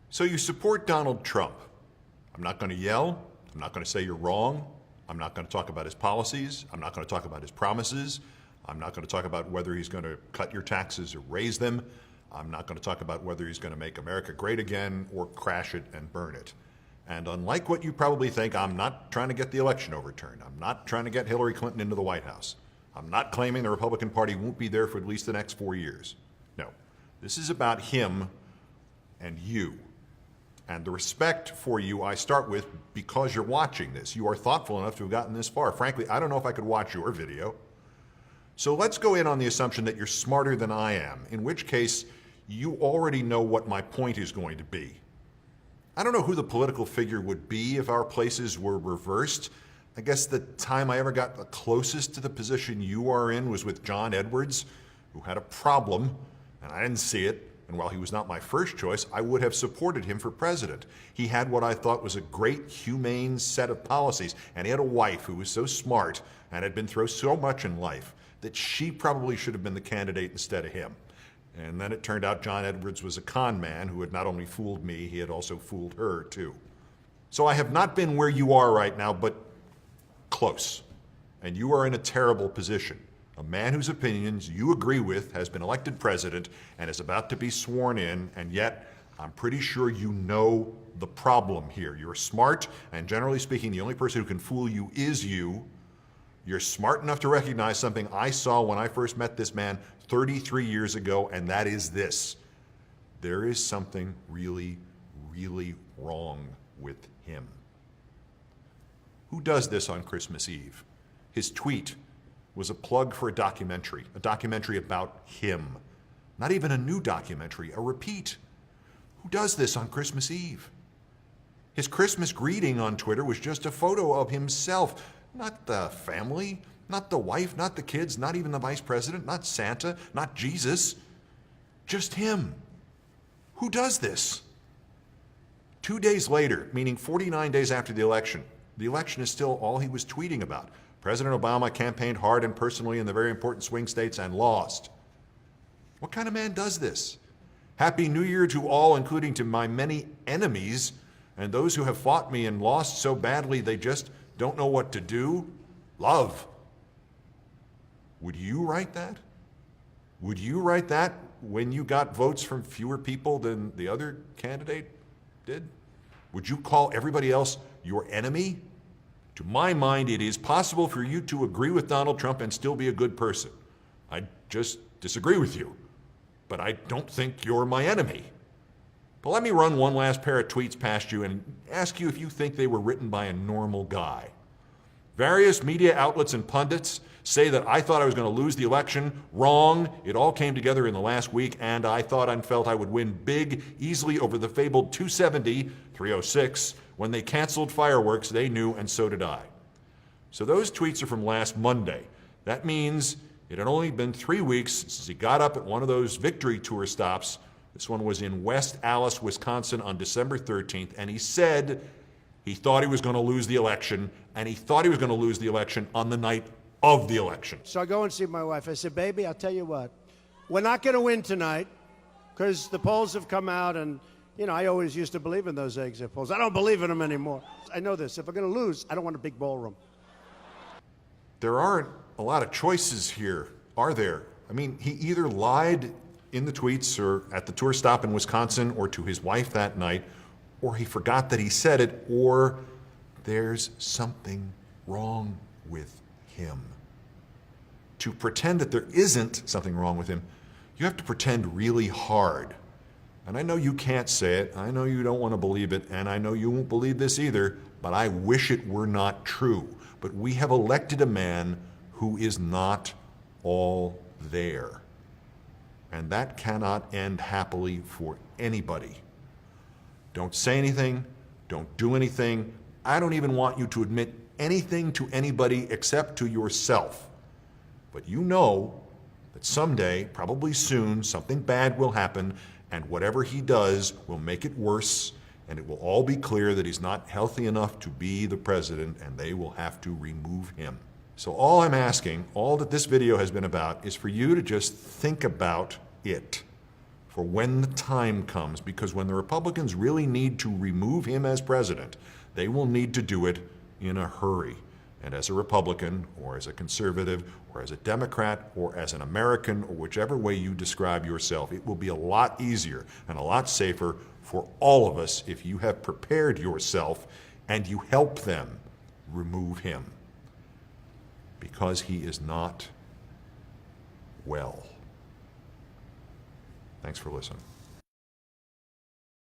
So you support Donald Trump. I'm not going to yell. I'm not going to say you're wrong. I'm not going to talk about his policies. I'm not going to talk about his promises. I'm not going to talk about whether he's going to cut your taxes or raise them. I'm not going to talk about whether he's going to make America great again or crash it and burn it. And unlike what you probably think, I'm not trying to get the election overturned. I'm not trying to get Hillary Clinton into the White House. I'm not claiming the Republican Party won't be there for at least the next 4 years. No, this is about him and you. And the respect for you I start with because you're watching this. You are thoughtful enough to have gotten this far. Frankly, I don't know if I could watch your video. So let's go in on the assumption that you're smarter than I am, in which case you already know what my point is going to be. I don't know who the political figure would be if our places were reversed. I guess the time I ever got the closest to the position you are in was with John Edwards, who had a problem, and I didn't see it. And while he was not my first choice, I would have supported him for president. He had what I thought was a great, humane set of policies, and he had a wife who was so smart and had been through so much in life that she probably should have been the candidate instead of him. And then it turned out John Edwards was a con man who had not only fooled me, he had also fooled her too. So I have not been where you are right now, but close. And you are in a terrible position. A man whose opinions you agree with has been elected president and is about to be sworn in, and yet I'm pretty sure you know the problem here. You're smart, and generally speaking, the only person who can fool you is you. You're smart enough to recognize something I saw when I first met this man 33 years ago, and that is this. There is something really, really wrong with him. Who does this on Christmas Eve? His tweet was a plug for a documentary about him. Not even a new documentary, a repeat. Who does this on Christmas Eve? His Christmas greeting on Twitter was just a photo of himself, not the family, not the wife, not the kids, not even the vice president, not Santa, not Jesus, just him. Who does this? 2 days later, meaning 49 days after the election is still all he was tweeting about. President Obama campaigned hard and personally in the very important swing states and lost. What kind of man does this? Happy New Year to all, including to my many enemies and those who have fought me and lost so badly they just don't know what to do. Love. Would you write that? Would you write that when you got votes from fewer people than the other candidate did? Would you call everybody else your enemy? To my mind, it is possible for you to agree with Donald Trump and still be a good person. I just disagree with you. But I don't think you're my enemy. But let me run one last pair of tweets past you and ask you if you think they were written by a normal guy. Various media outlets and pundits say that I thought I was going to lose the election. Wrong. It all came together in the last week, and I thought and felt I would win big, easily over the fabled 270, 306. When they canceled fireworks, they knew, and so did I. So those tweets are from last Monday. That means it had only been 3 weeks since he got up at one of those victory tour stops. This one was in West Allis, Wisconsin on December 13th, and he said he thought he was going to lose the election, and he thought he was going to lose the election on the night of the election. So I go and see my wife. I said, baby, I'll tell you what, we're not going to win tonight because the polls have come out, and you know, I always used to believe in those exit polls. I don't believe in them anymore. I know this. If we're going to lose, I don't want a big ballroom. There aren't a lot of choices here, are there? I mean, he either lied in the tweets or at the tour stop in Wisconsin or to his wife that night, or he forgot that he said it, or there's something wrong with him. To pretend that there isn't something wrong with him, you have to pretend really hard. And I know you can't say it, I know you don't want to believe it, and I know you won't believe this either, but I wish it were not true. But we have elected a man who is not all there. And that cannot end happily for anybody. Don't say anything, don't do anything. I don't even want you to admit anything to anybody except to yourself. But you know that someday, probably soon, something bad will happen, and whatever he does will make it worse, and it will all be clear that he's not healthy enough to be the president, and they will have to remove him. So all I'm asking, all that this video has been about, is for you to just think about it for when the time comes, because when the Republicans really need to remove him as president, they will need to do it in a hurry. And as a Republican, or as a conservative, or as a Democrat, or as an American, or whichever way you describe yourself, it will be a lot easier and a lot safer for all of us if you have prepared yourself and you help them remove him, because he is not well. Thanks for listening.